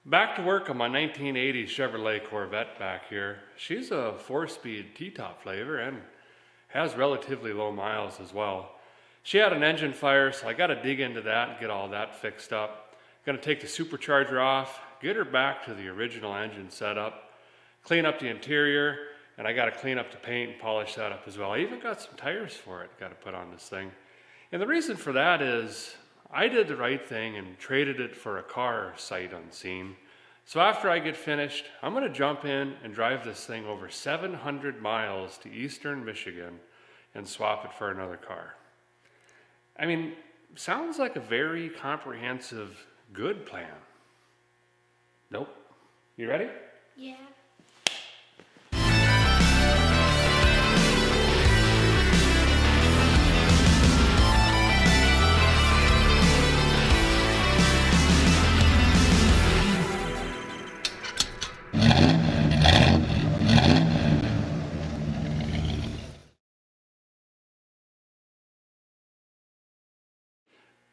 Back to work on my 1980 Chevrolet Corvette back here. She's a 4-speed T-top flavor and has relatively low miles as well. She had an engine fire, so I got to dig into that and get all that fixed up. Going to take the supercharger off, get her back to the original engine setup, clean up the interior, and I got to clean up the paint and polish that up as well. I even got some tires for it, got to put on this thing. And the reason for that is I did the right thing and traded it for a car sight unseen. So after I get finished, I'm going to jump in and drive this thing over 700 miles to eastern Michigan and swap it for another car. I mean, sounds like a very comprehensive, good plan. Nope. You ready? Yeah.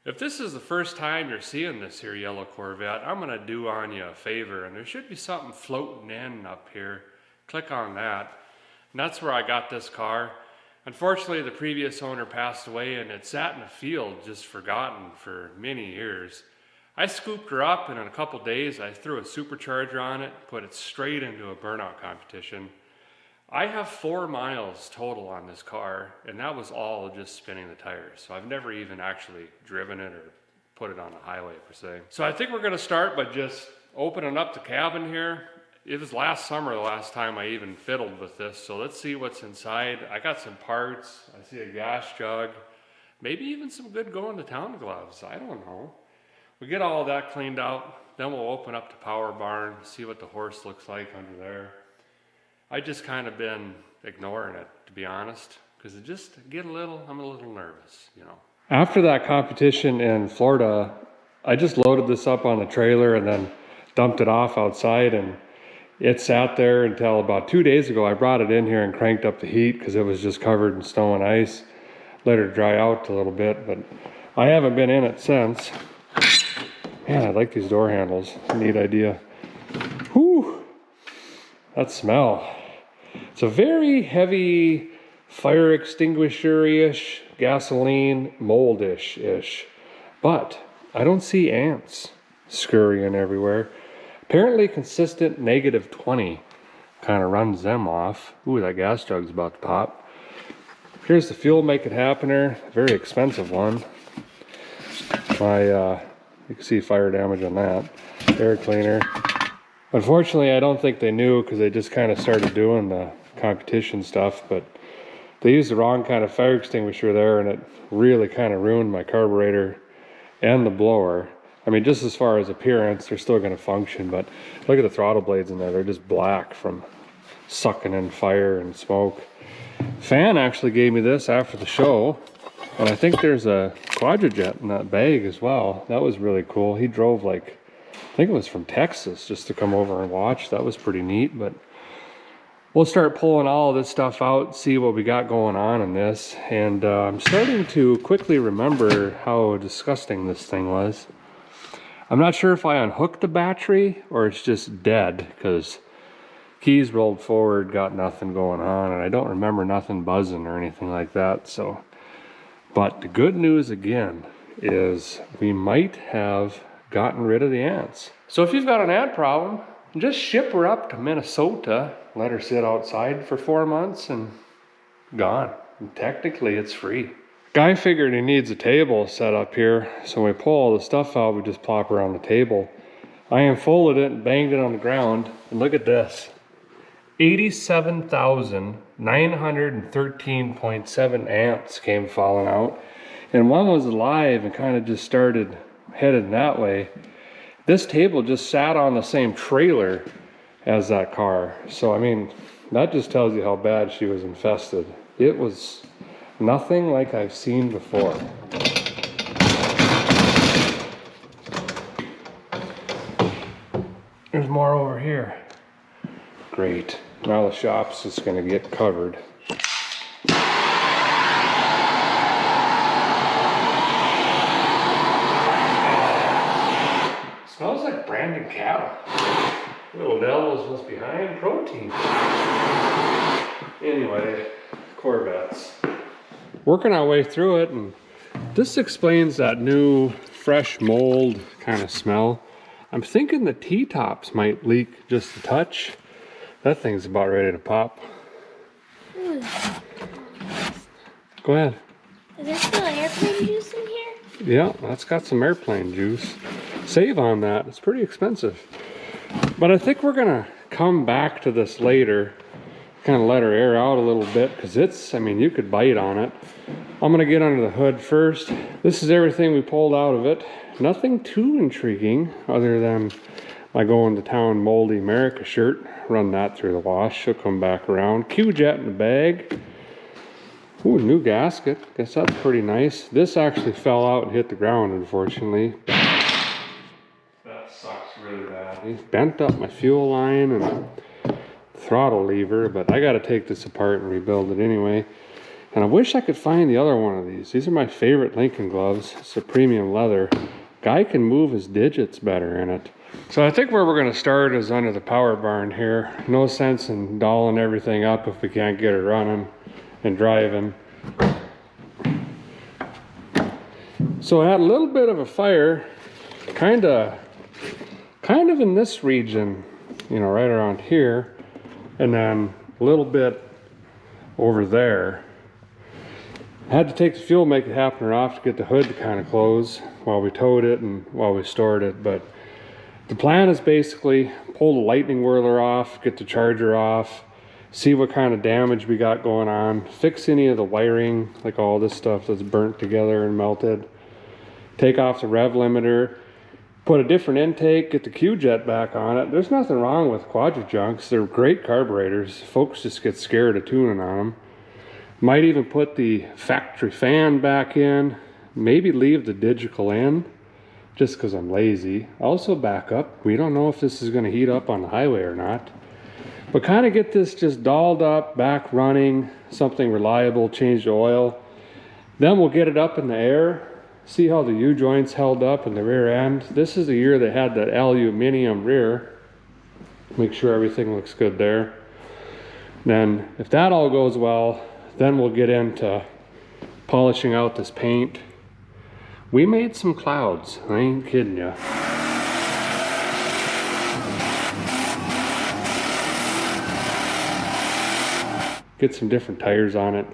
If this is the first time you're seeing this here yellow Corvette, I'm going to do on you a favor, and there should be something floating in up here. Click on that. And that's where I got this car. Unfortunately, the previous owner passed away and it sat in a field just forgotten for many years. I scooped her up, and in a couple days I threw a supercharger on it, put it straight into a burnout competition. I have 4 miles total on this car, and that was all just spinning the tires. So I've never even actually driven it or put it on a highway per se. So I think we're gonna start by just opening up the cabin here. It was last summer the last time I even fiddled with this, so let's see what's inside. I got some parts, I see a gas jug, maybe even some good going to town gloves, I don't know. We get all of that cleaned out, then we'll open up the power barn, see what the horse looks like under there. I just kind of been ignoring it, to be honest, because I'm a little nervous, you know. After that competition in Florida, I just loaded this up on the trailer and then dumped it off outside, and it sat there until about 2 days ago. I brought it in here and cranked up the heat because it was just covered in snow and ice. Let her dry out a little bit, but I haven't been in it since. Man, I like these door handles. Neat idea. Whew, that smell. It's a very heavy fire extinguisher-ish, gasoline, moldish-ish. But I don't see ants scurrying everywhere. Apparently consistent -20 kind of runs them off. Ooh, that gas jug's about to pop. Here's the fuel make it happener, very expensive one. You can see fire damage on that. Air cleaner. Unfortunately, I don't think they knew because they just kind of started doing the competition stuff, but they used the wrong kind of fire extinguisher there, and it really kind of ruined my carburetor and the blower. I mean, just as far as appearance, they're still going to function, but look at the throttle blades in there. They're just black from sucking in fire and smoke. Fan actually gave me this after the show, and I think there's a quadrijet in that bag as well. That was really cool. He drove like, I think it was from Texas, just to come over and watch. That was pretty neat, but we'll start pulling all of this stuff out, see what we got going on in this. And I'm starting to quickly remember how disgusting this thing was. I'm not sure if I unhooked the battery or it's just dead, because keys rolled forward, got nothing going on, and I don't remember nothing buzzing or anything like that. So, but the good news again is we might have gotten rid of the ants. So if you've got an ant problem, just ship her up to Minnesota, let her sit outside for 4 months, and gone. And technically it's free. Guy figured he needs a table set up here, so when we pull all the stuff out, we just plop her on the table. I unfolded it and banged it on the ground, and look at this. 87,913.7 ants came falling out, and one was alive and kind of just started headed that way. This table just sat on the same trailer as that car. So, I mean, that just tells you how bad she was infested. It was nothing like I've seen before. There's more over here. Great. Now the shop's just gonna get covered. Smells like branding cattle. Little devils was behind protein. Anyway, Corvettes. Working our way through it, and this explains that new fresh mold kind of smell. I'm thinking the T-tops might leak just a touch. That thing's about ready to pop. Go ahead. Is there still airplane juice in here? Yeah, that's got some airplane juice. Save on that, it's pretty expensive. But I think we're gonna come back to this later, kind of let her air out a little bit, because it's, I mean, you could bite on it. I'm gonna get under the hood first. This is everything we pulled out of it. Nothing too intriguing other than my going to town moldy America shirt. Run that through the wash, she'll come back around. Q-jet in the bag. Ooh, new gasket, guess that's pretty nice. This actually fell out and hit the ground, unfortunately. That sucks really badly. Bent up my fuel line and throttle lever, but I gotta take this apart and rebuild it anyway. And I wish I could find the other one of these. These are my favorite Lincoln gloves. It's a premium leather. Guy can move his digits better in it. So I think where we're gonna start is under the power barn here. No sense in dolling everything up if we can't get it running and driving. So I had a little bit of a fire, kind of in this region, you know, right around here, and then a little bit over there. I had to take the fuel, make it happen or off to get the hood to kind of close while we towed it and while we stored it. But the plan is basically pull the lightning whirler off, get the charger off, see what kind of damage we got going on, fix any of the wiring, like all this stuff that's burnt together and melted, take off the rev limiter, put a different intake, get the Q-jet back on it. There's nothing wrong with Quadra-Junks. They're great carburetors. Folks just get scared of tuning on them. Might even put the factory fan back in, maybe leave the digital in, just because I'm lazy. Also back up. We don't know if this is going to heat up on the highway or not. But kind of get this just dolled up, back running, something reliable, change the oil. Then we'll get it up in the air, see how the U-joints held up in the rear end. This is the year they had that aluminum rear. Make sure everything looks good there. Then if that all goes well, then we'll get into polishing out this paint. We made some clouds, I ain't kidding ya. Get some different tires on it.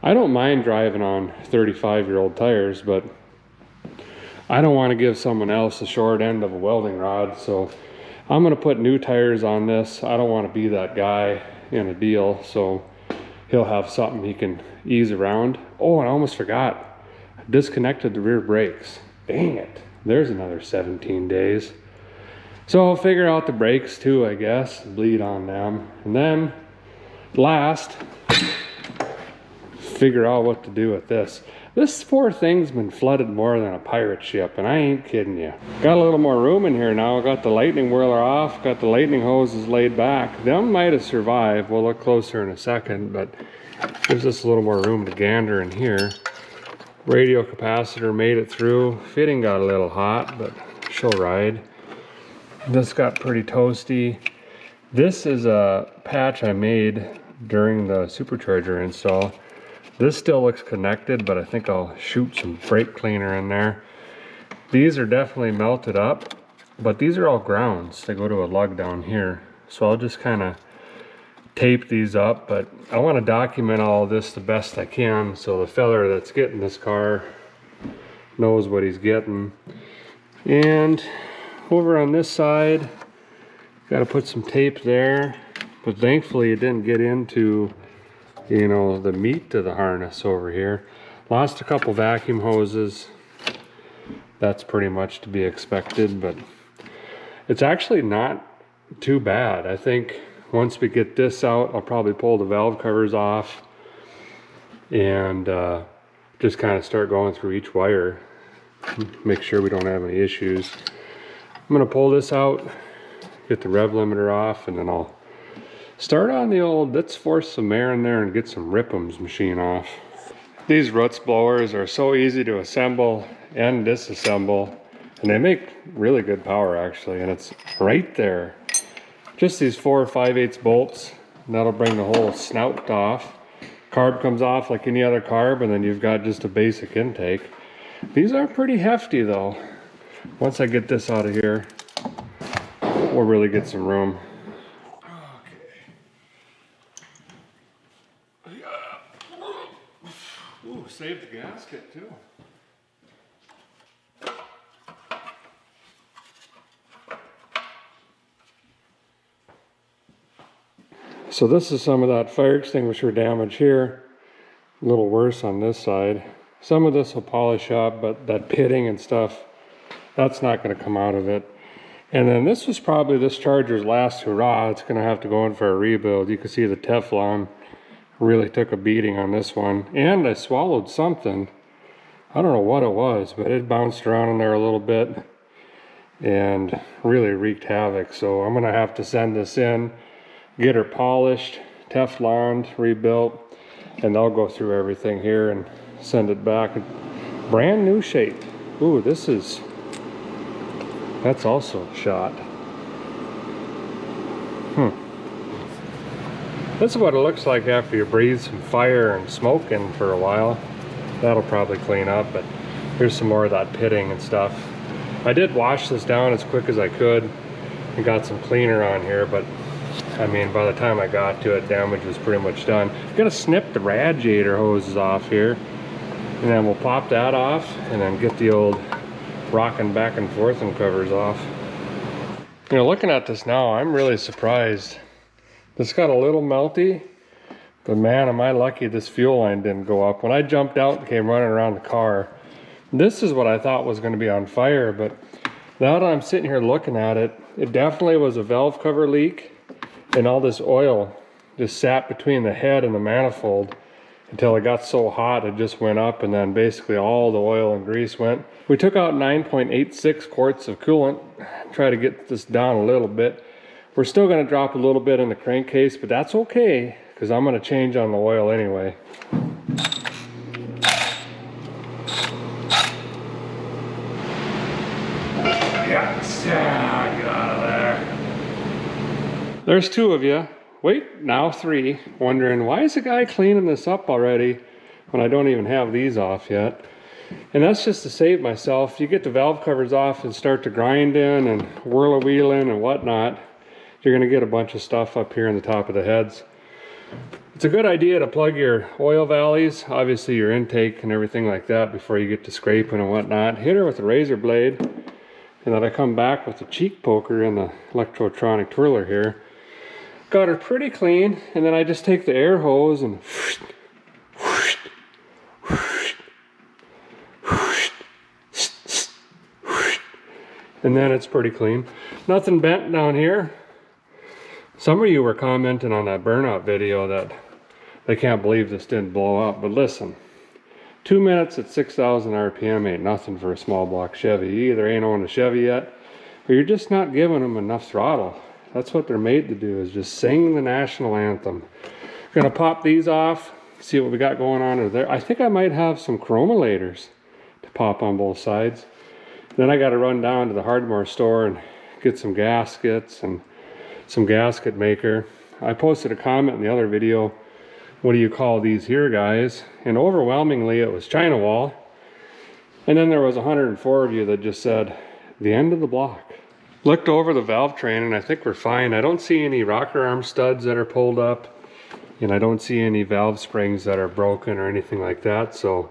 I don't mind driving on 35-year-old tires, but I don't want to give someone else the short end of a welding rod, so I'm gonna put new tires on this. I don't want to be that guy in a deal, so he'll have something he can ease around. Oh, and I almost forgot. I disconnected the rear brakes. Dang it. There's another 17 days. So I'll figure out the brakes too, I guess. Bleed on them. And then last, figure out what to do with this. This poor thing's been flooded more than a pirate ship, and I ain't kidding you. Got a little more room in here now. Got the lightning whirler off, got the lightning hoses laid back. Them might have survived. We'll look closer in a second, but gives us a little more room to gander in here. Radio capacitor made it through. Fitting got a little hot, but she'll ride. This got pretty toasty. This is a patch I made during the supercharger install. This still looks connected, but I think I'll shoot some brake cleaner in there. These are definitely melted up, but these are all grounds. They go to a lug down here. So I'll just kind of tape these up, but I want to document all of this the best I can so the fella that's getting this car knows what he's getting. And over on this side, got to put some tape there, but thankfully it didn't get into, you know, the meat of the harness over here. Lost a couple vacuum hoses. That's pretty much to be expected, but it's actually not too bad. I think once we get this out, I'll probably pull the valve covers off and just kind of start going through each wire, make sure we don't have any issues. I'm gonna pull this out, get the rev limiter off, and then I'll start on the old, let's force some air in there and get some Rip'ems machine off. These Roots blowers are so easy to assemble and disassemble. And they make really good power actually, and it's right there. Just these 4 5/8 bolts, and that'll bring the whole snout off. Carb comes off like any other carb, and then you've got just a basic intake. These are pretty hefty though. Once I get this out of here, we'll really get some room. Okay. Ooh, saved the gasket too. So this is some of that fire extinguisher damage here. A little worse on this side. Some of this will polish up, but that pitting and stuff, that's not going to come out of it. And then this was probably this Charger's last hurrah. It's going to have to go in for a rebuild. You can see the Teflon really took a beating on this one. And I swallowed something. I don't know what it was, but it bounced around in there a little bit and really wreaked havoc. So I'm going to have to send this in, get her polished, Tefloned, rebuilt, and they'll go through everything here and send it back. Brand new shape. Ooh, that's also shot. This is what it looks like after you breathe some fire and smoke in for a while. That'll probably clean up, but here's some more of that pitting and stuff. I did wash this down as quick as I could and got some cleaner on here, but I mean, by the time I got to it, damage was pretty much done. I'm gonna snip the radiator hoses off here, and then we'll pop that off and then get the old rocking back and forth and covers off. You know, looking at this now, I'm really surprised. This got a little melty, but man, am I lucky this fuel line didn't go up. When I jumped out and came running around the car, this is what I thought was going to be on fire, but now that I'm sitting here looking at it, it definitely was a valve cover leak, and all this oil just sat between the head and the manifold until it got so hot it just went up, and then basically all the oil and grease went. We took out 9.86 quarts of coolant, try to get this down a little bit. We're still going to drop a little bit in the crankcase, but that's okay because I'm going to change on the oil anyway. Yeah, get out of there. There's 2 of you. Wait, now 3. Wondering, why is the guy cleaning this up already when I don't even have these off yet? And that's just to save myself. You get the valve covers off and start to grinding and whirl-a-wheeling and whatnot, you're going to get a bunch of stuff up here in the top of the heads. It's a good idea to plug your oil valleys, obviously your intake and everything like that, before you get to scraping and whatnot. Hit her with a razor blade, and then I come back with the cheek poker and the electrotronic twirler here. Got her pretty clean, and then I just take the air hose and and then it's pretty clean. Nothing bent down here. Some of you were commenting on that burnout video that they can't believe this didn't blow up, but listen, 2 minutes at 6,000 RPM ain't nothing for a small block Chevy. You either ain't owned a Chevy yet, or you're just not giving them enough throttle. That's what they're made to do, is just sing the national anthem. Gonna pop these off, see what we got going on over there. I think I might have some chromolators to pop on both sides. Then I gotta run down to the hardware store and get some gaskets and some gasket maker. I posted a comment in the other video, what do you call these here, guys? And overwhelmingly it was China wall. And then there was 104 of you that just said, the end of the block. Looked over the valve train and I think we're fine. I don't see any rocker arm studs that are pulled up, and I don't see any valve springs that are broken or anything like that. So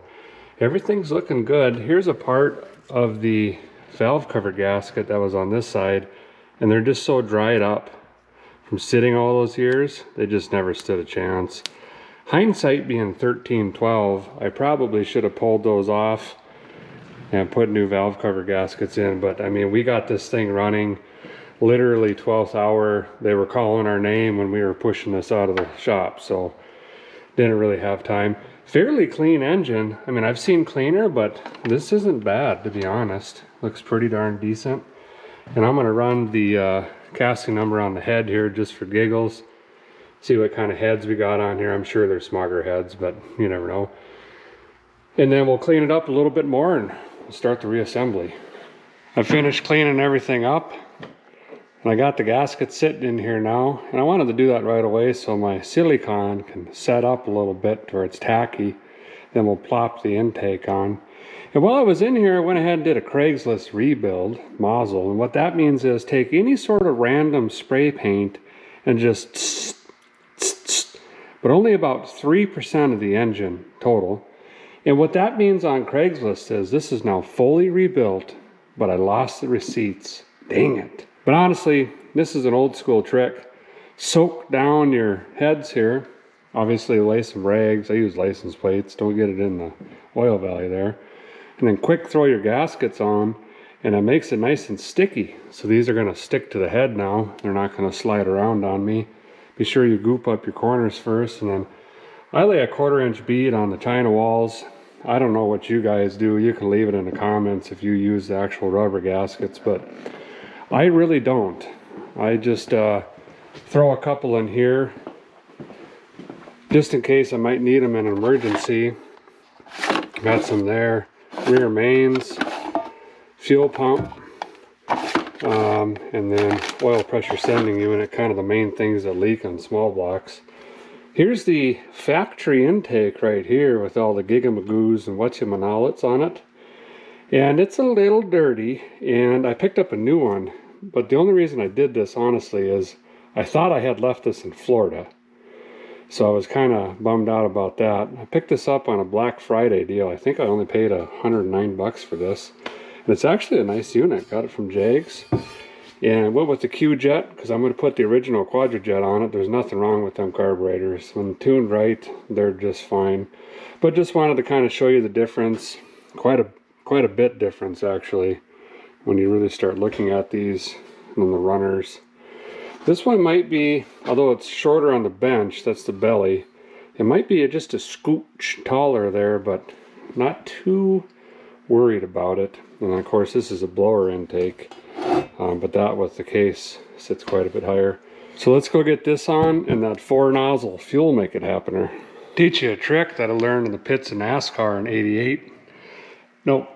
everything's looking good. Here's a part of the valve cover gasket that was on this side, and they're just so dried up from sitting all those years, they just never stood a chance. Hindsight being 13/12, I probably should have pulled those off and put new valve cover gaskets in, but I mean, we got this thing running literally 12th hour. They were calling our name when we were pushing this out of the shop, so didn't really have time. Fairly clean engine. I mean, I've seen cleaner, but this isn't bad, to be honest. Looks pretty darn decent. And I'm gonna run the casting number on the head here just for giggles. See what kind of heads we got on here. I'm sure they're smugger heads, but you never know. And then we'll clean it up a little bit more and we'll start the reassembly. I finished cleaning everything up, and I got the gasket sitting in here now, and I wanted to do that right away so my silicone can set up a little bit to where it's tacky. Then we'll plop the intake on. And while I was in here, I went ahead and did a Craigslist rebuild nozzle, and what that means is take any sort of random spray paint and just but only about 3% of the engine total. And what that means on Craigslist is this is now fully rebuilt, but I lost the receipts. Dang it. But honestly, this is an old school trick. Soak down your heads here. Obviously lay some rags. I use license plates. Don't get it in the oil valley there. And then quick throw your gaskets on, and it makes it nice and sticky. So these are going to stick to the head now. They're not going to slide around on me. Be sure you goop up your corners first, and then I lay a 1/4 inch bead on the China walls. I don't know what you guys do. You can leave it in the comments if you use the actual rubber gaskets, but I really don't. I just throw a couple in here just in case I might need them in an emergency. Got some there. Rear mains, fuel pump, and then oil pressure sending unit, kind of the main things that leak on small blocks. Here's the factory intake right here with all the gigamagoos and whatchamanallets on it. And it's a little dirty, and I picked up a new one. But the only reason I did this, honestly, is I thought I had left this in Florida. So I was kind of bummed out about that. I picked this up on a Black Friday deal. I think I only paid $109 for this. And it's actually a nice unit. Got it from Jags. And went with the Q-Jet, because I'm going to put the original Quadrajet on it. There's nothing wrong with them carburetors. When tuned right, they're just fine. But just wanted to kind of show you the difference. Quite a bit difference, actually, when you really start looking at these and the runners. This one might be, although it's shorter on the bench, that's the belly, it might be just a scooch taller there, but not too worried about it. And of course this is a blower intake, but that with the case sits quite a bit higher. So let's go get this on, and that 4-nozzle fuel make it happener. Teach you a trick that I learned in the pits of NASCAR in '88. Nope,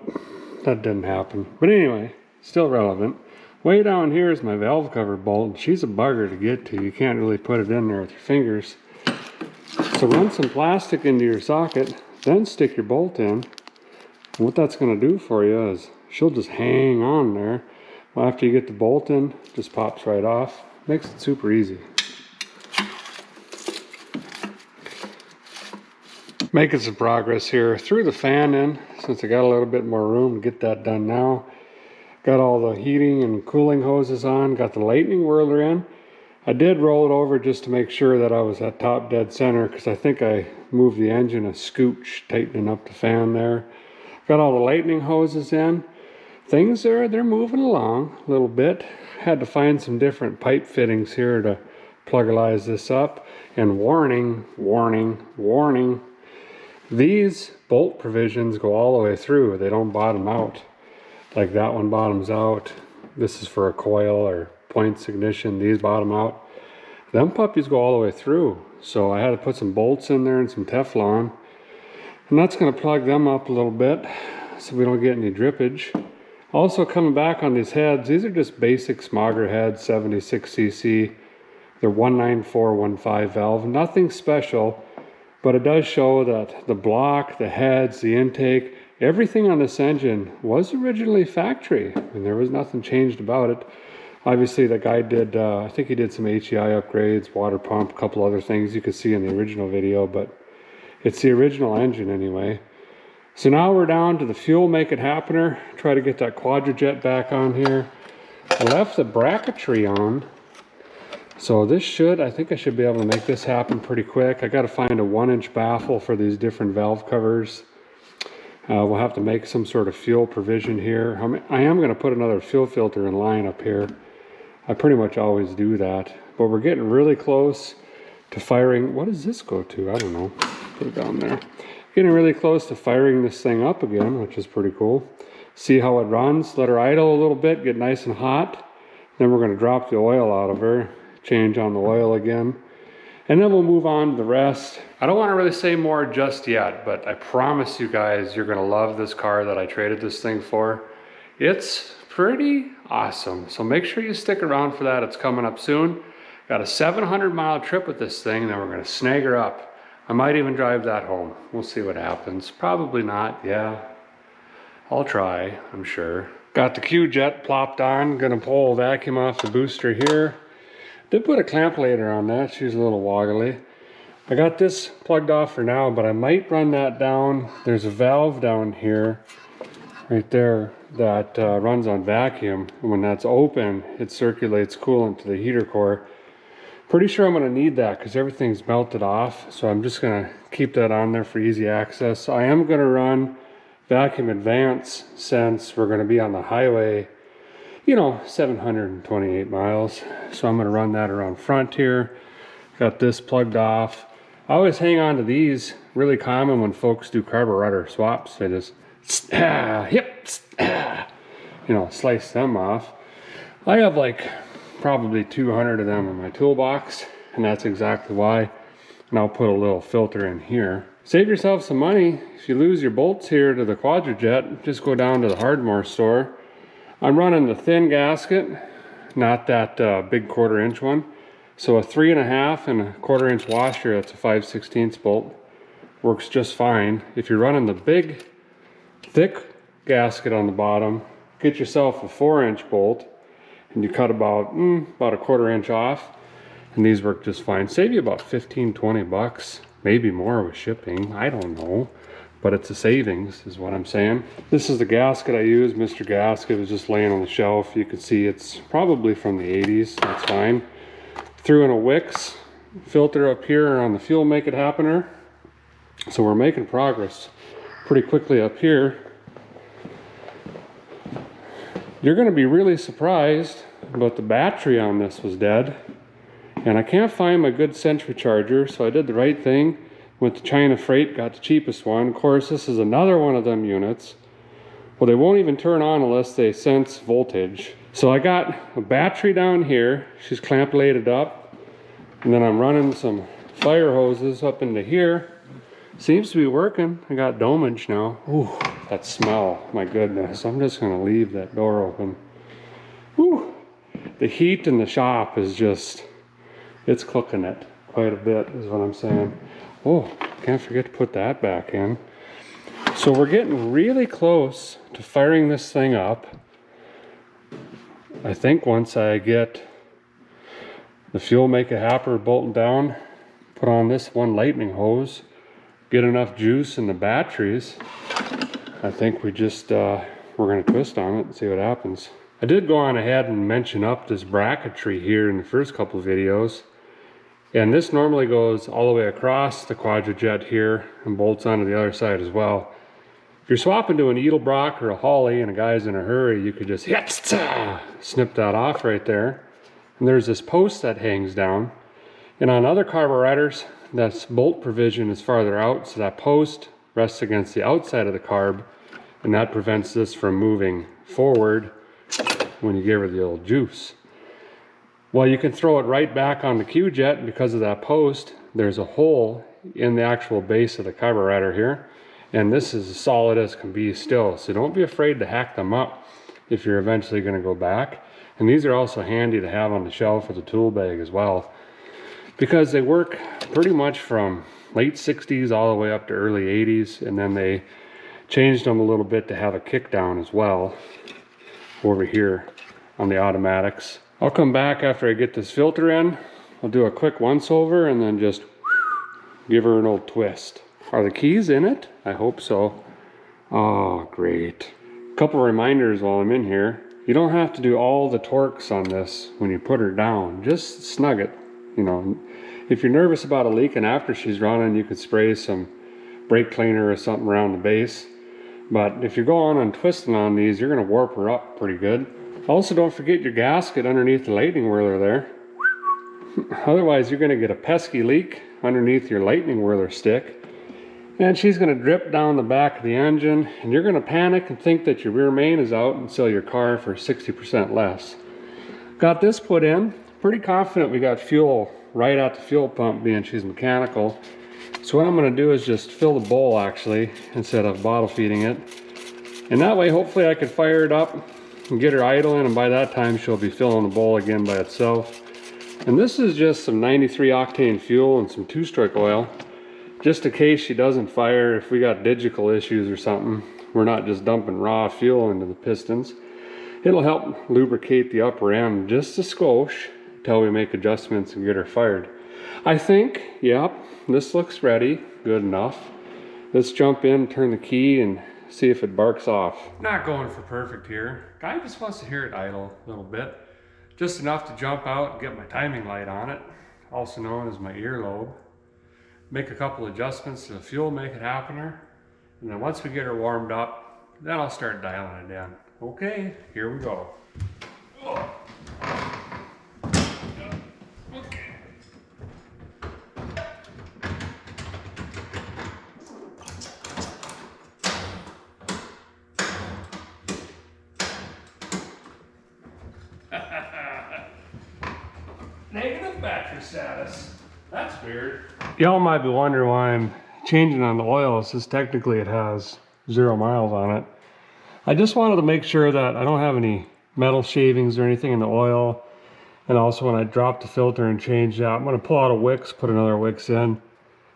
that didn't happen. But anyway, still relevant. Way down here is my valve cover bolt. She's a bugger to get to. You can't really put it in there with your fingers. So run some plastic into your socket, then stick your bolt in. And what that's going to do for you is she'll just hang on there. Well, after you get the bolt in, it just pops right off. Makes it super easy. Making some progress here. Threw the fan in since I got a little bit more room to get that done now. Got all the heating and cooling hoses on, got the lightning whirler in. I did roll it over just to make sure that I was at top dead center, because I think I moved the engine a scooch, tightening up the fan there. Got all the lightning hoses in. Things they're moving along a little bit. Had to find some different pipe fittings here to plugalize this up. And warning, warning, warning. These bolt provisions go all the way through. They don't bottom out. Like that one bottoms out. This is for a coil or points ignition. These bottom out. Them puppies go all the way through. So I had to put some bolts in there and some Teflon. And that's going to plug them up a little bit so we don't get any drippage. Also coming back on these heads, these are just basic Smogger heads, 76cc. They're 19415 valve. Nothing special, but it does show that the block, the heads, the intake, everything on this engine was originally factory, and there was nothing changed about it. Obviously, the guy did, I think he did some HEI upgrades, water pump, a couple other things you could see in the original video, but it's the original engine anyway. So now we're down to the fuel make it happener. Try to get that Quadrajet back on here. I left the bracketry on, so this I think I should be able to make this happen pretty quick. I got to find a 1-inch baffle for these different valve covers. We'll have to make some sort of fuel provision here. I am going to put another fuel filter in line up here. I pretty much always do that. But we're getting really close to firing. What does this go to? I don't know. Put it down there. Getting really close to firing this thing up again, which is pretty cool. See how it runs. Let her idle a little bit, get nice and hot. Then we're going to drop the oil out of her. Change on the oil again. And then we'll move on to the rest. I don't want to really say more just yet, but I promise you guys you're going to love this car that I traded this thing for. It's pretty awesome. So make sure you stick around for that. It's coming up soon. Got a 700-mile trip with this thing, then we're gonna snag her up. I might even drive that home. We'll see what happens. Probably not, yeah. I'll try, I'm sure. Got the Q-Jet plopped on. Gonna pull a vacuum off the booster here. Did put a clamp later on that. She's a little woggly. I got this plugged off for now, but I might run that down. There's a valve down here, right there, that runs on vacuum. And when that's open, it circulates coolant to the heater core. Pretty sure I'm gonna need that because everything's melted off. So I'm just gonna keep that on there for easy access. I am gonna run vacuum advance since we're gonna be on the highway, you know, 728 miles. So I'm gonna run that around front here. Got this plugged off. I always hang on to these, really common when folks do carburetor swaps. They just, you know, slice them off. I have like probably 200 of them in my toolbox, and that's exactly why. And I'll put a little filter in here. Save yourself some money. If you lose your bolts here to the Quadrajet, just go down to the Hardmore store. I'm running the thin gasket, not that big 1/4 inch one. So a 3.5 and a 1/4 inch washer, that's a 5/16 bolt, works just fine. If you're running the big, thick gasket on the bottom, get yourself a 4-inch bolt, and you cut about a 1/4 inch off, and these work just fine. Save you about 15-20 bucks, maybe more with shipping, I don't know, but it's a savings is what I'm saying. This is the gasket I use. Mr. Gasket was just laying on the shelf. You can see it's probably from the 80s, that's fine. Threw in a Wix filter up here on the fuel make it happener. So we're making progress pretty quickly up here. You're gonna be really surprised, but the battery on this was dead. And I can't find my good Century charger, so I did the right thing. Went to China Freight, got the cheapest one. Of course, this is another one of them units. Well, they won't even turn on unless they sense voltage. So I got a battery down here. She's clamp laded up. And then I'm running some fire hoses up into here. Seems to be working. I got domage now. Ooh, that smell, my goodness. I'm just gonna leave that door open. Ooh, the heat in the shop is just, it's cooking it quite a bit is what I'm saying. Oh, can't forget to put that back in. So we're getting really close to firing this thing up. I think once I get the fuel make a happer bolted down, put on this one lightning hose, get enough juice in the batteries, I think we just, we're gonna twist on it and see what happens. I did go on ahead and mention up this bracketry here in the first couple of videos. And this normally goes all the way across the Quadrajet here and bolts onto the other side as well. If you're swapping to an Edelbrock or a Holley and a guy's in a hurry, you could just snip that off right there. And there's this post that hangs down. And on other carburetors, that bolt provision is farther out, so that post rests against the outside of the carb, and that prevents this from moving forward when you give her the old juice. Well, you can throw it right back on the Q-Jet because of that post. There's a hole in the actual base of the carburetor here, and this is as solid as can be still, so don't be afraid to hack them up if you're eventually going to go back. And these are also handy to have on the shelf or the tool bag as well, because they work pretty much from late 60s all the way up to early 80s, and then they changed them a little bit to have a kick down as well over here on the automatics. I'll come back after I get this filter in. I'll do a quick once over and then just give her an old twist. Are the keys in it? I hope so. Oh, great. A couple reminders while I'm in here. You don't have to do all the torques on this when you put her down. Just snug it. You know, if you're nervous about a leak and after she's running, you could spray some brake cleaner or something around the base. But if you go on and twisting on these, you're gonna warp her up pretty good. Also, don't forget your gasket underneath the lightning whirler there. Otherwise, you're gonna get a pesky leak underneath your lightning whirler stick. And she's gonna drip down the back of the engine, and you're gonna panic and think that your rear main is out and sell your car for 60% less. Got this put in. Pretty confident we got fuel right at the fuel pump, being she's mechanical. So what I'm gonna do is just fill the bowl actually, instead of bottle feeding it. And that way, hopefully I could fire it up and get her idling, and by that time she'll be filling the bowl again by itself. And this is just some 93 octane fuel and some 2-stroke oil, just in case she doesn't fire. If we got digital issues or something, we're not just dumping raw fuel into the pistons. It'll help lubricate the upper end just a skosh until we make adjustments and get her fired. I think, yep, this looks ready, good enough. Let's jump in, turn the key, and see if it barks off. Not going for perfect here. Guy just wants to hear it idle a little bit. Just enough to jump out and get my timing light on it, also known as my earlobe. Make a couple adjustments to the fuel, make it happener. And then once we get her warmed up, then I'll start dialing it in. Okay, here we go. Oh. Negative battery status. That's weird. Y'all might be wondering why I'm changing on the oil, since technically it has 0 miles on it. I just wanted to make sure that I don't have any metal shavings or anything in the oil. And also when I drop the filter and change that, I'm going to pull out a Wix, put another Wix in,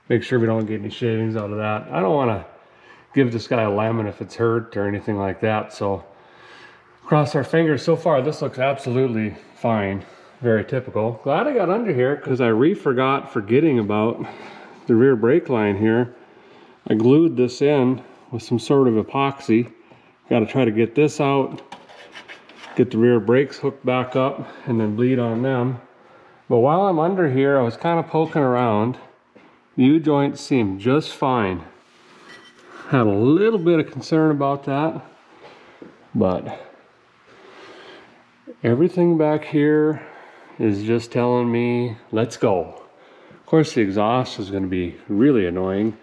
make sure we don't get any shavings out of that. I don't want to give this guy a lemon if it's hurt or anything like that. So cross our fingers. So far this looks absolutely fine. Very typical. Glad I got under here because I forgetting about the rear brake line here. I glued this in with some sort of epoxy. Got to try to get this out, get the rear brakes hooked back up, and then bleed on them. But while I'm under here, I was kind of poking around. The U-joints seem just fine. Had a little bit of concern about that, but everything back here is just telling me, let's go. Of course, the exhaust is going to be really annoying.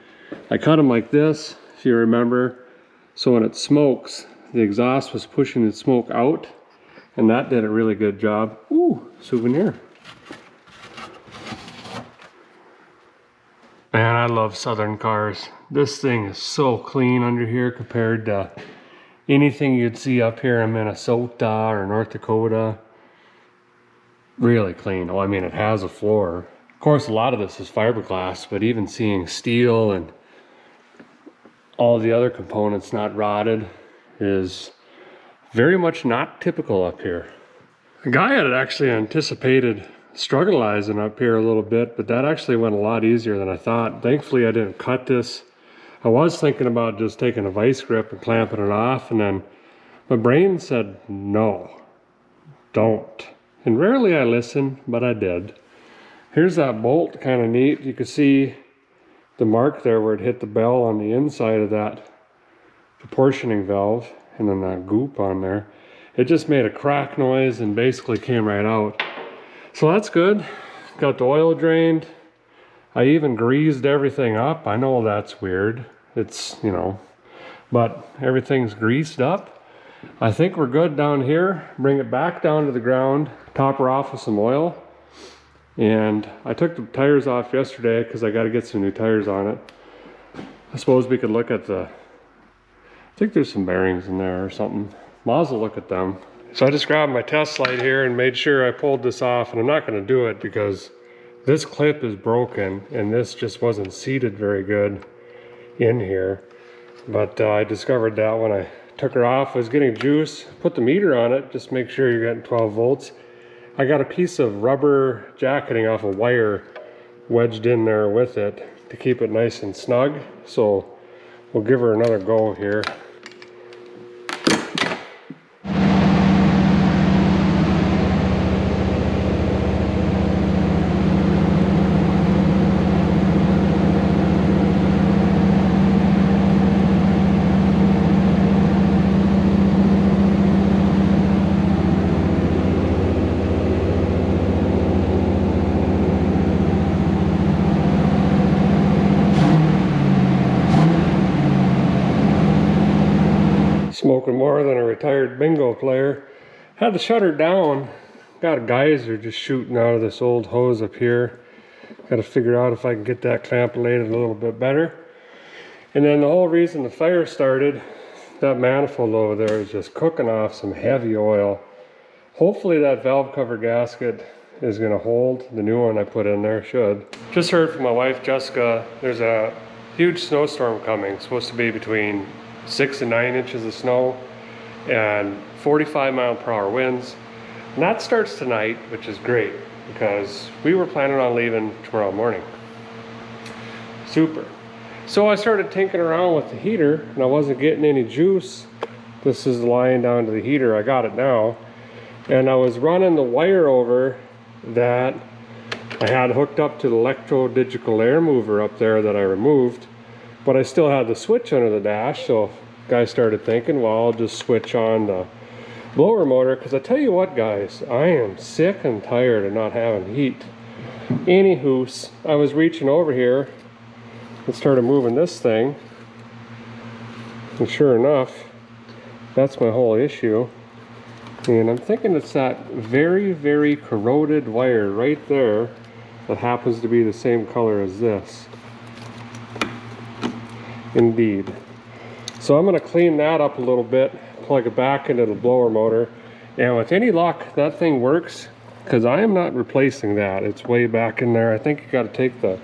I cut them like this, if you remember, so when it smokes, the exhaust was pushing the smoke out, and that did a really good job. Ooh, souvenir. Man, I love Southern cars. This thing is so clean under here compared to anything you'd see up here in Minnesota or North Dakota. Really clean. Oh, I mean, it has a floor. Of course, a lot of this is fiberglass, but even seeing steel and all the other components not rotted is very much not typical up here. The guy had actually anticipated struggleizing up here a little bit, but that actually went a lot easier than I thought. Thankfully, I didn't cut this. I was thinking about just taking a vice grip and clamping it off, and then my brain said, no, don't. And rarely I listen, but I did. Here's that bolt, kind of neat. You can see the mark there where it hit the bell on the inside of that proportioning valve, and then that goop on there. It just made a crack noise and basically came right out. So that's good. Got the oil drained. I even greased everything up. I know that's weird. It's, you know, but everything's greased up. I think we're good down here. Bring it back down to the ground, top her off with some oil. And I took the tires off yesterday because I got to get some new tires on it. I suppose we could look at the, I think there's some bearings in there or something. Might as well look at them. So I just grabbed my test light here and made sure I pulled this off, and I'm not going to do it because this clip is broken and this just wasn't seated very good in here. But I discovered that when I took her off, I was getting juice, put the meter on it, just make sure you're getting 12 volts. I got a piece of rubber jacketing off a wire wedged in there with it to keep it nice and snug. So we'll give her another go here. Smoking more than a retired bingo player. Had to shut her down. Got a geyser just shooting out of this old hose up here. Got to figure out if I can get that clamp laid a little bit better. And then the whole reason the fire started, that manifold over there is just cooking off some heavy oil. Hopefully that valve cover gasket is going to hold. The new one I put in there should. Just heard from my wife Jessica, there's a huge snowstorm coming. It's supposed to be between 6 and 9 inches of snow and 45-mile-per-hour winds. And that starts tonight, which is great because we were planning on leaving tomorrow morning. Super. So I started tinkering around with the heater and I wasn't getting any juice. This is the line down to the heater. I got it now. And I was running the wire over that I had hooked up to the electro-digital air mover up there that I removed, but I still had the switch under the dash. So guy started thinking, well, I'll just switch on the blower motor, because I tell you what guys, I am sick and tired of not having heat. Anywho, I was reaching over here and started moving this thing, and sure enough, that's my whole issue. And I'm thinking it's that very, very corroded wire right there that happens to be the same color as this. Indeed. So I'm going to clean that up a little bit, plug it back into the blower motor, and with any luck that thing works, because I am not replacing that. It's way back in there. I think you got to take the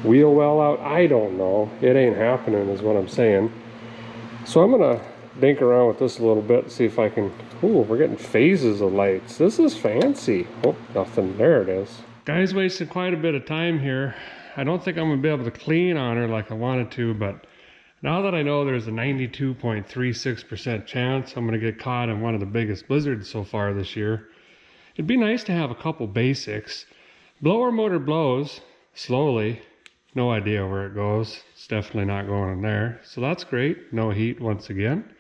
wheel well out. I don't know. It ain't happening is what I'm saying. So I'm going to dink around with this a little bit and see if I can. Ooh, we're getting phases of lights. This is fancy. Oh, nothing. There it is. Guys wasted quite a bit of time here. I don't think I'm going to be able to clean on her like I wanted to, but now that I know there's a 92.36% chance I'm going to get caught in one of the biggest blizzards so far this year, it'd be nice to have a couple basics. Blower motor blows slowly. No idea where it goes. It's definitely not going in there. So that's great. No heat once again.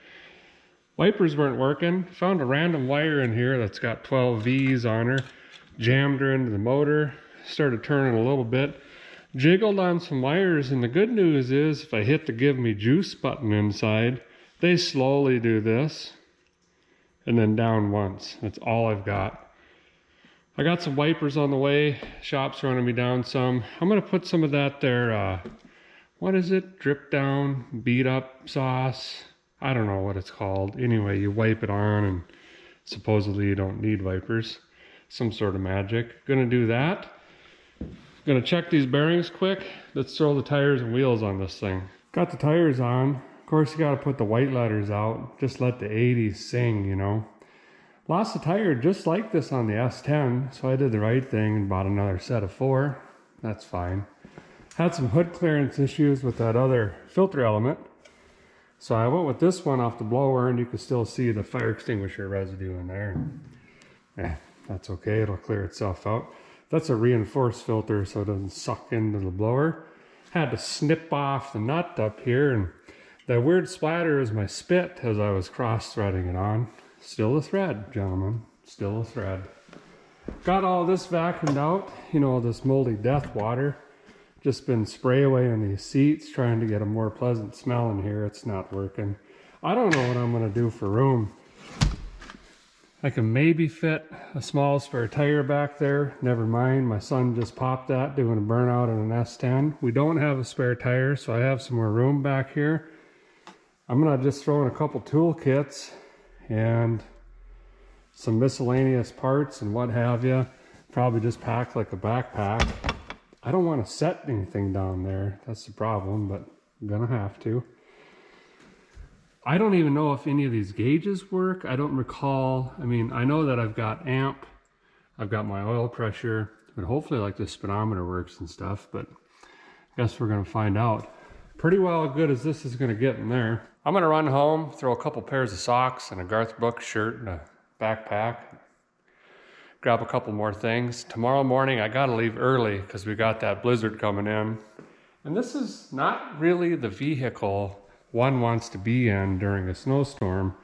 Wipers weren't working. Found a random wire in here that's got 12 V's on her. Jammed her into the motor. Started turning a little bit. Jiggled on some wires, and the good news is if I hit the give me juice button inside, they slowly do this and then down once. That's all I've got. I got some wipers on the way. Shop's running me down some. I'm going to put some of that there, what is it? Drip down, beat up sauce. I don't know what it's called. Anyway, you wipe it on and supposedly you don't need wipers. Some sort of magic. Gonna do that. Gonna check these bearings quick. Let's throw the tires and wheels on this thing. Got the tires on. Of course, you gotta put the white letters out. Just let the 80s sing, you know. Lost a tire just like this on the S10, so I did the right thing and bought another set of 4. That's fine. Had some hood clearance issues with that other filter element. So I went with this one off the blower, and you can still see the fire extinguisher residue in there. That's okay, it'll clear itself out. That's a reinforced filter so it doesn't suck into the blower. Had to snip off the nut up here, and that weird splatter is my spit as I was cross-threading it on. Still a thread, gentlemen, still a thread. Got all this vacuumed out, you know, this moldy death water. Just been spray away on these seats, trying to get a more pleasant smell in here. It's not working. I don't know what I'm going to do for room. I can maybe fit a small spare tire back there. Never mind, my son just popped that doing a burnout on an S10. We don't have a spare tire, so I have some more room back here. I'm going to just throw in a couple tool kits and some miscellaneous parts and what have you. Probably just pack like a backpack. I don't want to set anything down there. That's the problem, but I'm gonna have to. I don't even know if any of these gauges work. I don't recall. I mean, I know that I've got amp, I've got my oil pressure, and hopefully like the speedometer works and stuff, but I guess we're gonna find out. Pretty well good as this is gonna get in there. I'm gonna run home, throw a couple pairs of socks and a Garth Brooks shirt and a backpack. Grab a couple more things. Tomorrow morning I gotta leave early because we got that blizzard coming in. And this is not really the vehicle one wants to be in during a snowstorm,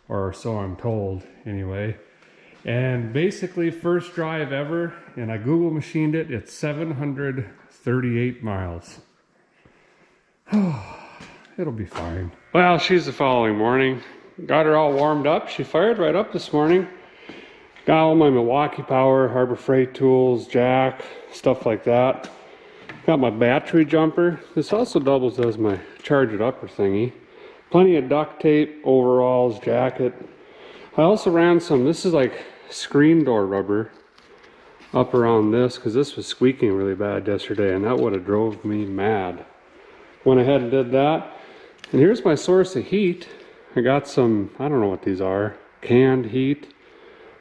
or so I'm told anyway. And basically first drive ever, and I Google machined it, it's 738 miles. It'll be fine. Well, she's the following morning. Got her all warmed up. She fired right up this morning. Got all my Milwaukee Power, Harbor Freight tools, jack, stuff like that. Got my battery jumper. This also doubles as my charge it upper thingy. Plenty of duct tape, overalls, jacket. I also ran some, this is like screen door rubber up around this because this was squeaking really bad yesterday and that would have drove me mad. Went ahead and did that. And here's my source of heat. I got some, I don't know what these are, canned heat.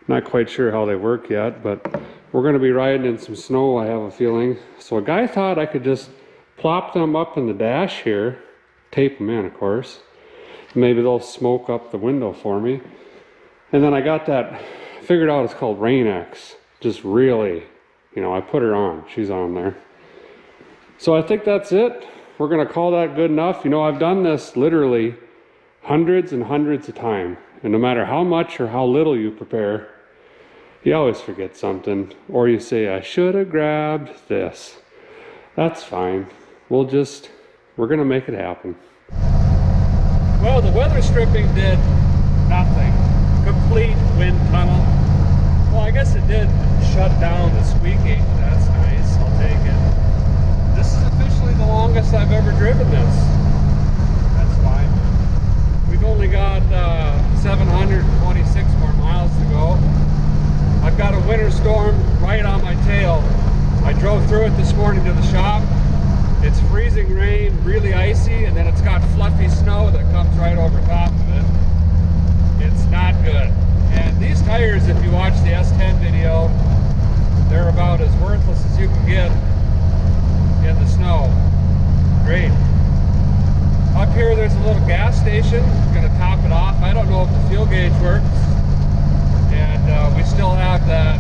Not quite sure how they work yet, but we're going to be riding in some snow, I have a feeling. So a guy thought I could just plop them up in the dash here, tape them in of course. Maybe they'll smoke up the window for me. And then I got that, figured out it's called Rain-X. Just really, you know, I put her on, she's on there. So I think that's it. We're gonna call that good enough. You know, I've done this literally hundreds and hundreds of times. And no matter how much or how little you prepare, you always forget something. Or you say, I should have grabbed this. That's fine. We're gonna make it happen. Well, the weather stripping did nothing. Complete wind tunnel. Well, I guess it did shut down the squeaking. That's nice. I'll take it. This is officially the longest I've ever driven this. That's fine. We've only got 726 more miles to go. I've got a winter storm right on my tail. I drove through it this morning to the shop. It's freezing rain, really icy, and then it's got fluffy snow that comes right over top of it. It's not good. And these tires, if you watch the S10 video, they're about as worthless as you can get in the snow. Great. Up here there's a little gas station. I'm going to top it off. I don't know if the fuel gauge works. And we still have that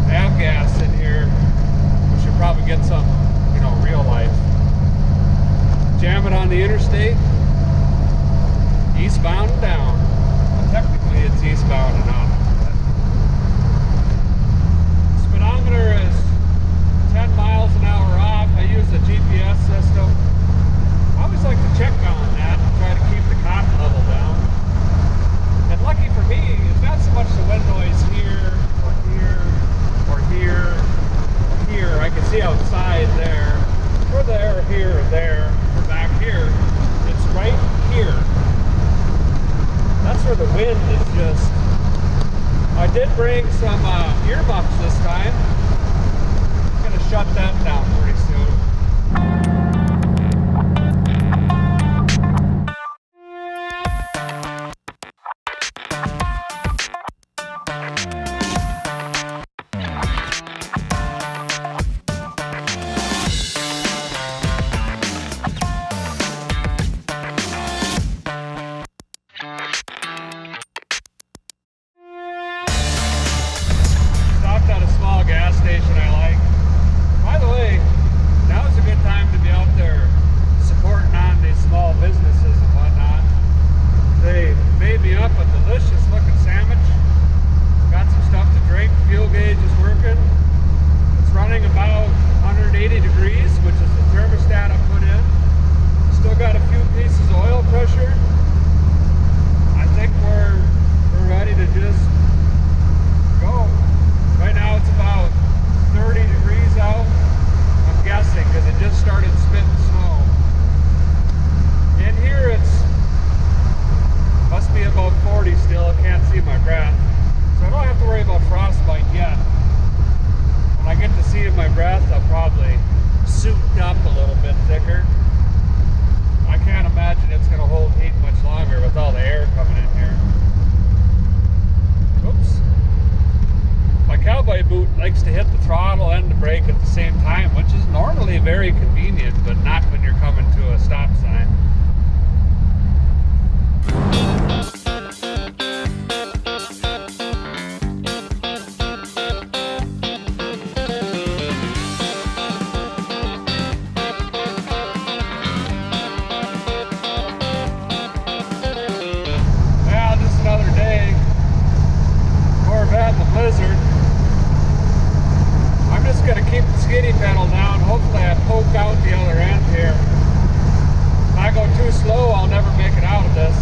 nav gas in here. We should probably get some, you know, real life. Jam it on the interstate. Eastbound and down. Well, technically it's eastbound and up. Speedometer is 10 miles an hour off. I use the GPS system. I always like to check on that and try to keep the cotton level down. And lucky for me, it's not so much the wind noise here, or here, or here, or here. I can see outside there, or there, here, or there, or back here. It's right here. That's where the wind is just... I did bring some earmuffs this time. I'm going to shut that down pretty soon. Likes to hit the throttle and the brake at the same time, which is normally very convenient, but not when you're coming to a stop sign. Yeah, just another day. Corvette in the blizzard. I'm just going to keep the skiddy pedal down. Hopefully I poke out the other end here. If I go too slow, I'll never make it out of this.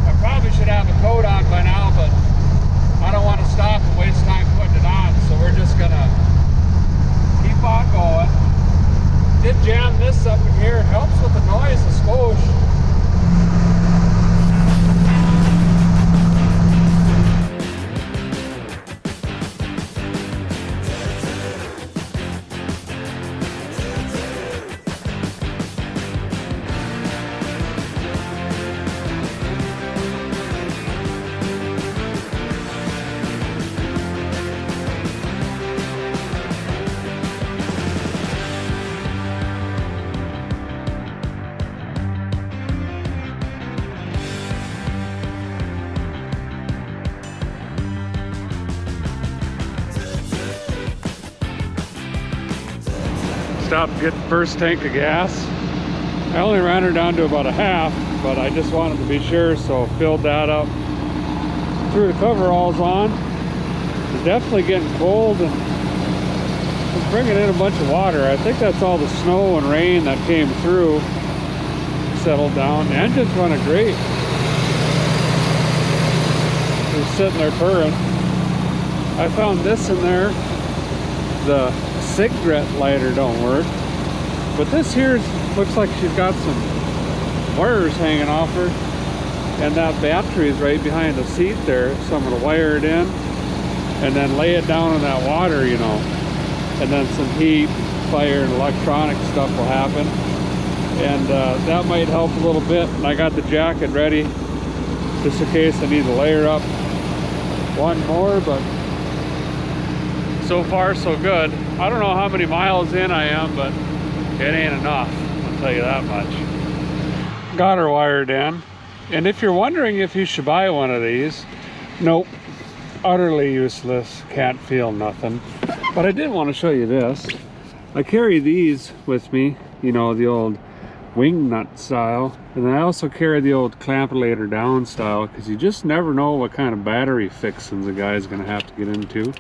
I probably should have a coat on by now, but I don't want to stop and waste time putting it on, so we're just going to keep on going. Did jam this up in here. It helps with the noise, I suppose. Stopped to get the first tank of gas. I only ran her down to about a half, but I just wanted to be sure, so filled that up. Threw the coveralls on. It's definitely getting cold and it's bringing in a bunch of water. I think that's all the snow and rain that came through. Settled down. The engine's running great. It's sitting there purring. I found this in there. The cigarette lighter don't work, but this here looks like she's got some wires hanging off her, and that battery is right behind the seat there, so I'm going to wire it in and then lay it down in that water, you know, and then some heat, fire, and electronic stuff will happen, and that might help a little bit. And I got the jacket ready just in case I need to layer up one more, but so far so good. I don't know how many miles in I am, but it ain't enough, I'll tell you that much. Got her wired in, and if you're wondering if you should buy one of these, nope, utterly useless, can't feel nothing. But I did want to show you this. I carry these with me, you know, the old wing nut style, and then I also carry the old clamp later down style, because you just never know what kind of battery fixings a guy's gonna have to get into.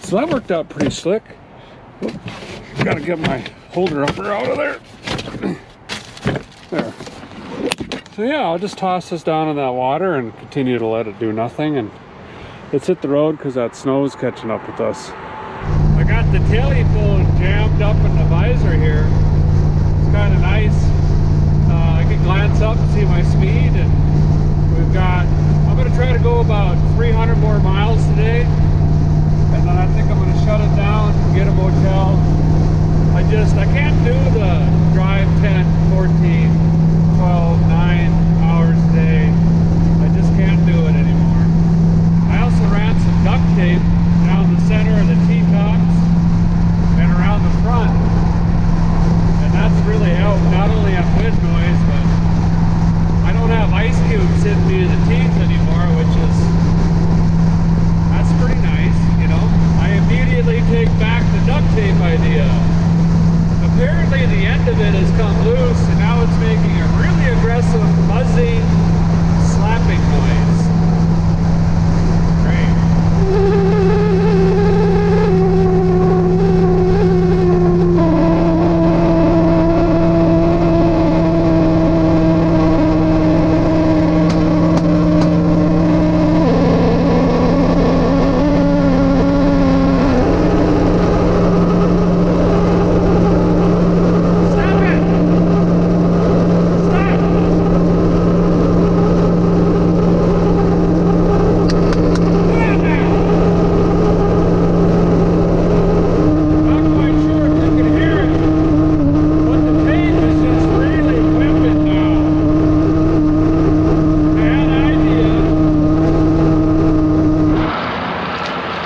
So that worked out pretty slick. Oop, gotta get my holder upper out of there. There. So yeah, I'll just toss this down in that water and continue to let it do nothing, and let's hit the road because that snow's catching up with us. I got the telephone jammed up in the visor here. It's kind of nice. I can glance up and see my speed, and I'm gonna try to go about 300 more miles today. And then I think I'm going to shut it down and get a motel. I can't do the drive 10, 14, 12, 9 hours a day. I just can't do it anymore. I also ran some duct tape down the center of the T-tops and around the front. And that's really helped, not only on wind noise, but I don't have ice cubes hitting me in the teeth anymore, that's pretty nice. I immediately take back the duct tape idea. Apparently the end of it has come loose, and now it's making a really aggressive buzzing, slapping noise. Great.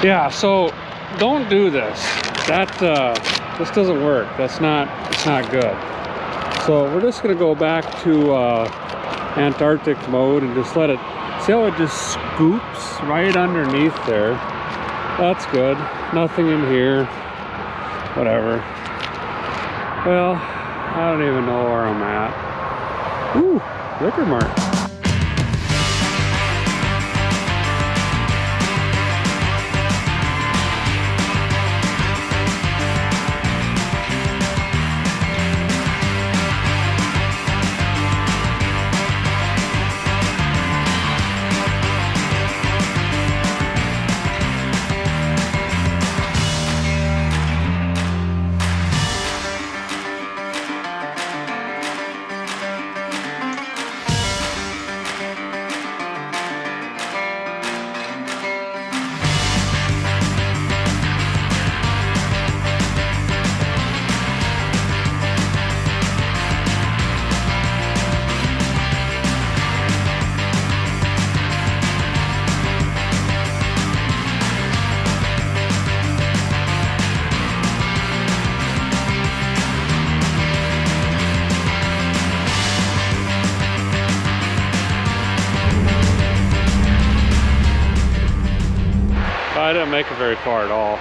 Yeah, so don't do this. This doesn't work. It's not good. So we're just gonna go back to Antarctic mode and just let it, see how it just scoops right underneath there. That's good. Nothing in here. Whatever. Well, I don't even know where I'm at. Ooh, liquor mart. I didn't make it very far at all.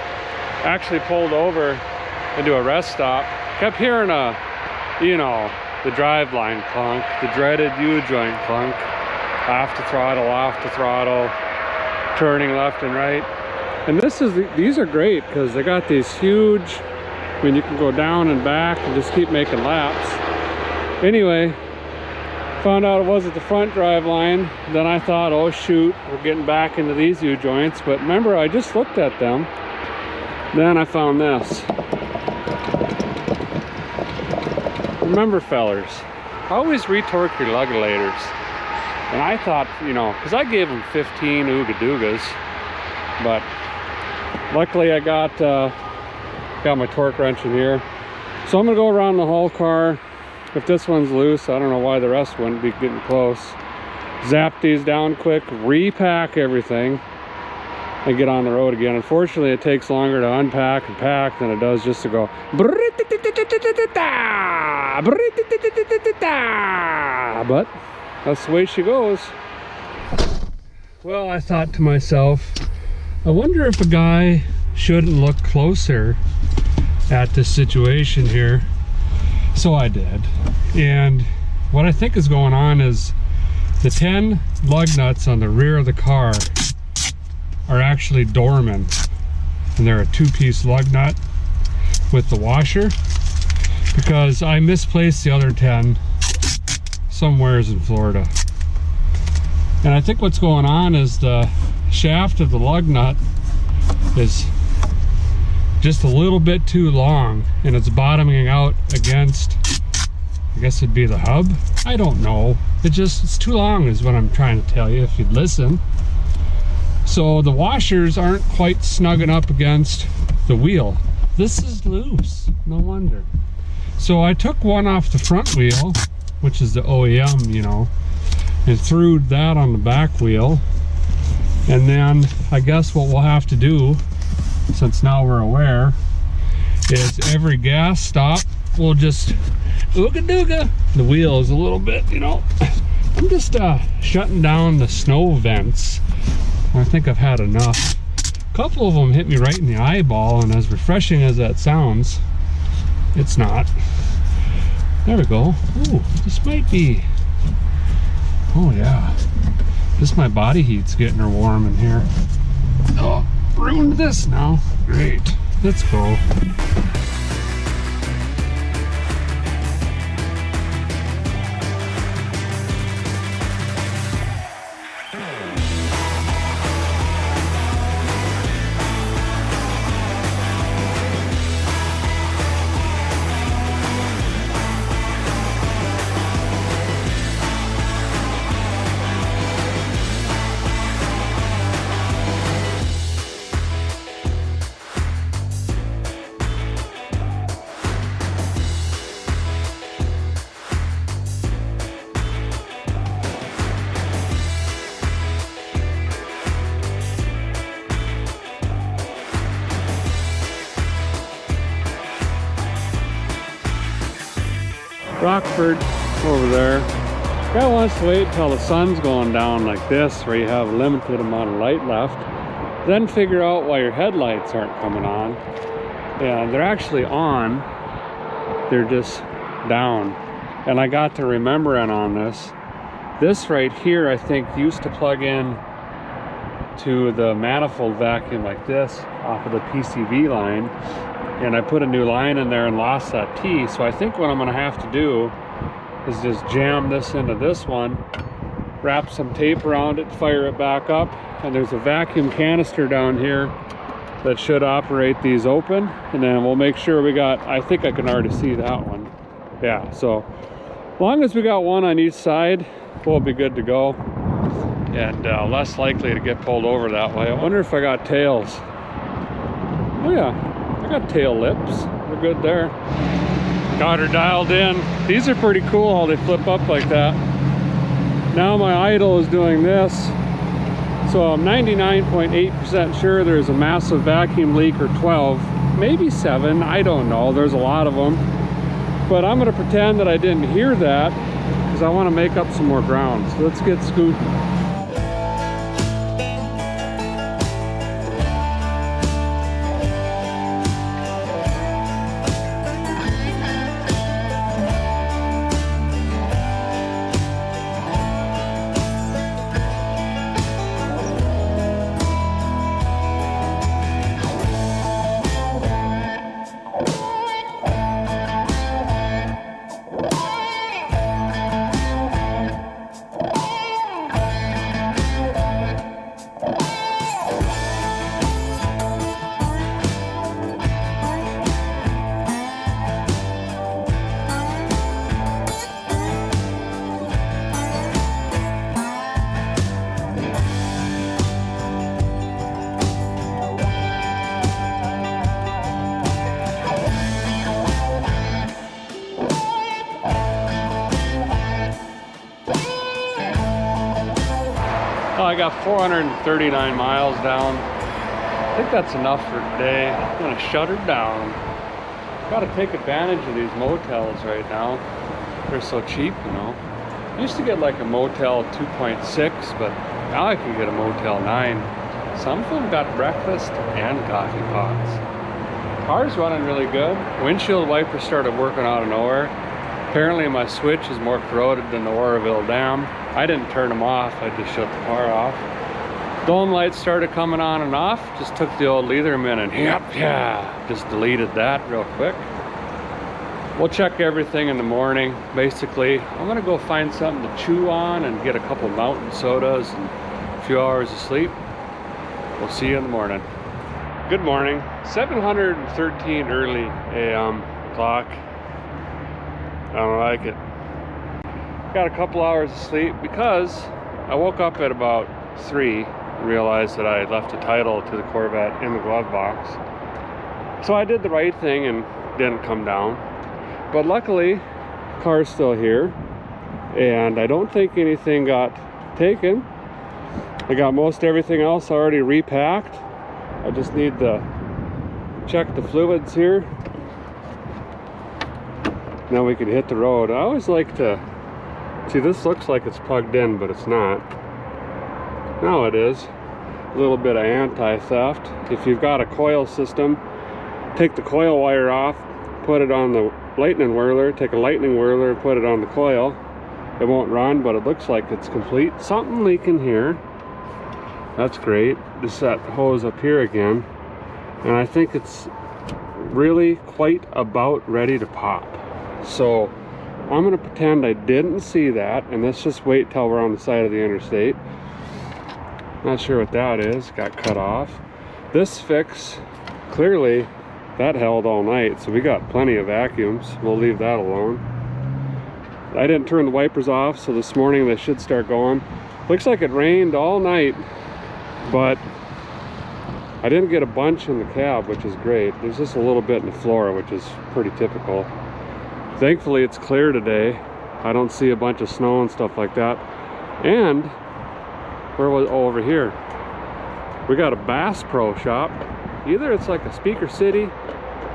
Actually pulled over into a rest stop, Kept hearing you know, the driveline clunk, the dreaded U-joint clunk. Off to throttle, turning left and right. And these are great because they got these huge, I mean, you can go down and back and just keep making laps. Anyway, found out it wasn't the front drive line. Then I thought, oh shoot, we're getting back into these U-joints. But remember, I just looked at them. Then I found this. Remember, fellers, always retorque your lugulators. And I thought, you know, because I gave them 15 ooga-doogas, but luckily I got my torque wrench in here. So I'm gonna go around the whole car. If this one's loose, I don't know why the rest wouldn't be getting close. Zap these down quick, repack everything, and get on the road again. Unfortunately, it takes longer to unpack and pack than it does just to go. But that's the way she goes. Well, I thought to myself, I wonder if a guy shouldn't look closer at this situation here. So I did. And what I think is going on is the 10 lug nuts on the rear of the car are actually dormant. And they're a 2-piece lug nut with the washer, because I misplaced the other 10 somewheres in Florida. And I think what's going on is the shaft of the lug nut is just a little bit too long, and it's bottoming out against, I guess it'd be the hub. I don't know. It's too long is what I'm trying to tell you if you'd listen. So the washers aren't quite snugging up against the wheel. This is loose, no wonder. So I took one off the front wheel, which is the OEM, you know, and threw that on the back wheel. And then I guess what we'll have to do, since now we're aware, is every gas stop we'll just ooga-dooga. The wheel is a little bit, you know, I'm just shutting down the snow vents. I think I've had enough. A couple of them hit me right in the eyeball, and as refreshing as that sounds, it's not. There we go. Ooh, this might be, oh yeah, this my body heat's getting her warm in here. Oh, ruined this now. Great, let's go. Rockford over there. Guy wants to wait until the sun's going down like this, where you have a limited amount of light left, then figure out why your headlights aren't coming on. Yeah, they're actually on, they're just down. And I got to remembering on this. This right here, I think, used to plug in to the manifold vacuum like this off of the PCV line. And I put a new line in there and lost that T. So I think what I'm gonna have to do is just jam this into this one, wrap some tape around it, fire it back up, and there's a vacuum canister down here that should operate these open, and then we'll make sure we got, I think I can already see that one. Yeah, so as long as we got one on each side, we'll be good to go, and less likely to get pulled over that way. I wonder if I got tails. Oh yeah, I got tail lips. We're good there. Got her dialed in. These are pretty cool how they flip up like that. Now my idle is doing this. So I'm 99.8% sure there's a massive vacuum leak, or 12, maybe 7, I don't know. There's a lot of them. But I'm gonna pretend that I didn't hear that, because I wanna make up some more ground. So let's get scooting. got 439 miles down. I think that's enough for today. I'm gonna shut her down. Gotta take advantage of these motels right now. They're so cheap, you know. I used to get like a Motel 2.6, but now I can get a Motel 9. Some of them got breakfast and coffee pots. Car's running really good. Windshield wiper started working out of nowhere. Apparently my switch is more corroded than the Oroville Dam. I didn't turn them off, I just shut the car off. Dome lights started coming on and off. Just took the old Leatherman and just deleted that real quick. We'll check everything in the morning. Basically, I'm gonna go find something to chew on and get a couple mountain sodas and a few hours of sleep. We'll see you in the morning. Good morning. 7:13 early a.m. clock. I don't like it. Got a couple hours of sleep because I woke up at about 3 and realized that I had left the title to the Corvette in the glove box. So I did the right thing and didn't come down. But luckily, the car's still here and I don't think anything got taken. I got most everything else already repacked. I just need to check the fluids here. Now we can hit the road. I always like to see, this looks like it's plugged in, but it's not. Now it is. A little bit of anti-theft. If you've got a coil system, take the coil wire off, put it on the lightning whirler, take a lightning whirler and put it on the coil. It won't run, but it looks like it's complete. Something leaking here. That's great. Just that hose up here again. And I think it's really quite about ready to pop. So I'm gonna pretend I didn't see that, and let's just wait till we're on the side of the interstate. Not sure what that is. Got cut off. This fix, clearly that held all night, so we got plenty of vacuums. We'll leave that alone. I didn't turn the wipers off, so this morning they should start going. Looks like it rained all night, but I didn't get a bunch in the cab, which is great. There's just a little bit in the floor, which is pretty typical. Thankfully it's clear today. I don't see a bunch of snow and stuff like that. And where was, oh, over here we got a Bass Pro shop. Either it's like a Speaker City,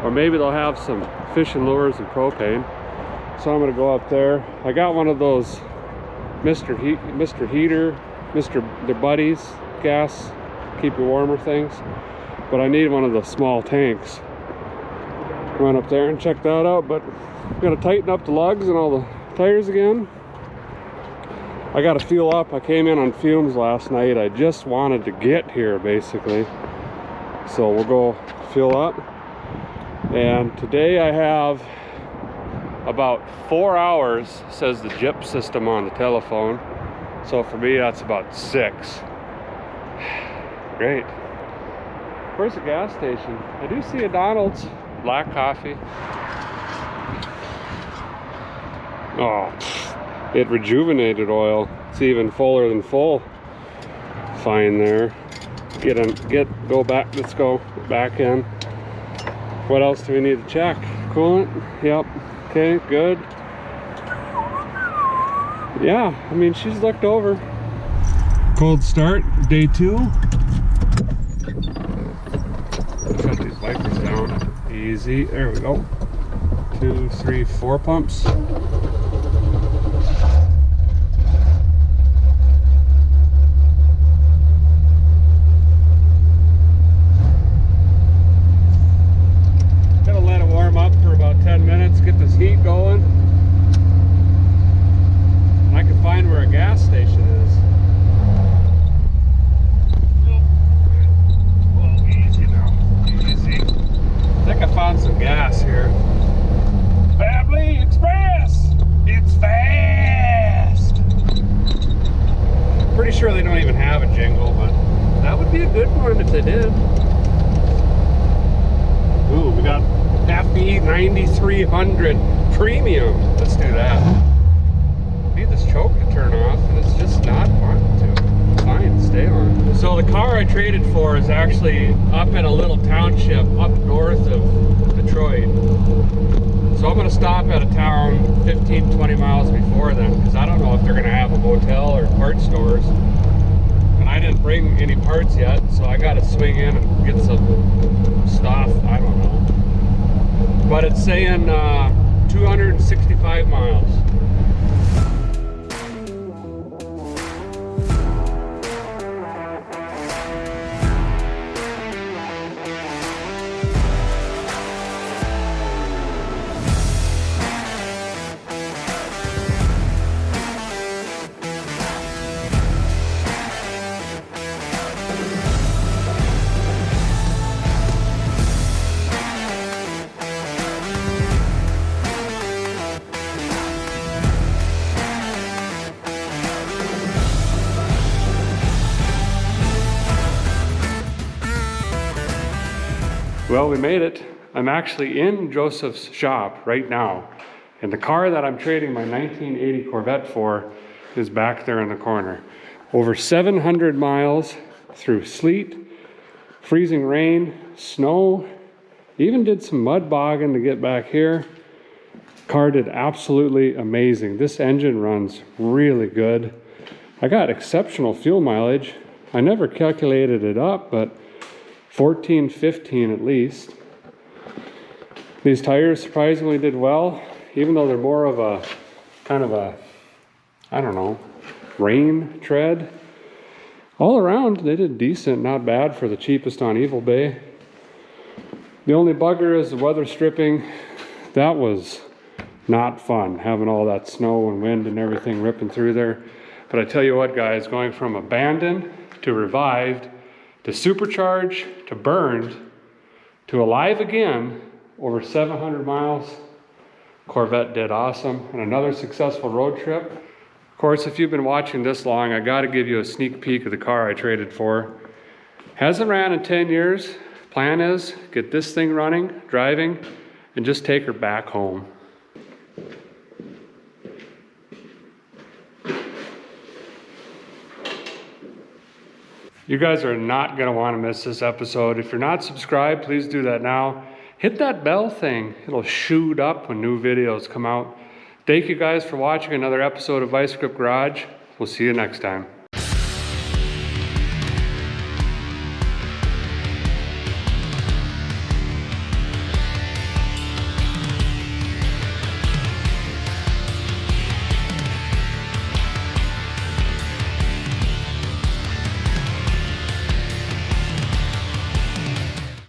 or maybe they'll have some fishing lures and propane. So I'm gonna go up there. I got one of those Mr. Heater, their buddies, gas, keep you warmer things. But I need one of the small tanks. Run up there and check that out, but I'm gonna tighten up the lugs and all the tires again. I gotta fuel up. I came in on fumes last night. I just wanted to get here, basically. So we'll go fuel up. And today I have about 4 hours, says the JIP system on the telephone. So for me, that's about 6. Great. Where's the gas station? I do see a Donald's. Black coffee. Oh, it rejuvenated oil. It's even fuller than full. Fine there. Go back. Let's go back in. What else do we need to check? Coolant. Yep. Okay, good. Yeah, I mean, she's looked over. Cold start, day 2. Shut these wipers down. Easy. There we go. 2, 3, 4 pumps. Gonna let it warm up for about 10 minutes, get this heat going. And I can find where a gas station is. Oh, easy now. Easy. I think I found some gas here. Family Express! It's fast! Pretty sure they don't even have a jingle, but that would be a good one if they did. Ooh, we got FE 9300 Premium. Let's do that. I need this choke to turn off, and it's just not wanting to. Fine, stay on. So the car I traded for is actually up in a little township up north of Detroit. So I'm going to stop at a town 15-20 miles before then, because I don't know if they're going to have a motel or parts stores. And I didn't bring any parts yet, so I gotta swing in and get some stuff. I don't know. But it's saying 265 miles. Well, we made it. I'm actually in Joseph's shop right now. And the car that I'm trading my 1980 Corvette for is back there in the corner. Over 700 miles through sleet, freezing rain, snow, even did some mud bogging to get back here. Car did absolutely amazing. This engine runs really good. I got exceptional fuel mileage. I never calculated it up, but 14, 15 at least. These tires surprisingly did well, even though they're more of a kind of a, I don't know, rain tread. All around, they did decent, not bad for the cheapest on Evil Bay. The only bugger is the weather stripping. That was not fun, having all that snow and wind and everything ripping through there. But I tell you what, guys, going from abandoned to revived to supercharged to burned to alive again, over 700 miles. Corvette did awesome. And another successful road trip. Of course, if you've been watching this long, I got to give you a sneak peek of the car I traded for. Hasn't ran in 10 years. Plan is get this thing running, driving, and just take her back home. You guys are not going to want to miss this episode. If you're not subscribed, please do that now. Hit that bell thing. It'll shoot up when new videos come out. Thank you guys for watching another episode of Vice Grip Garage. We'll see you next time.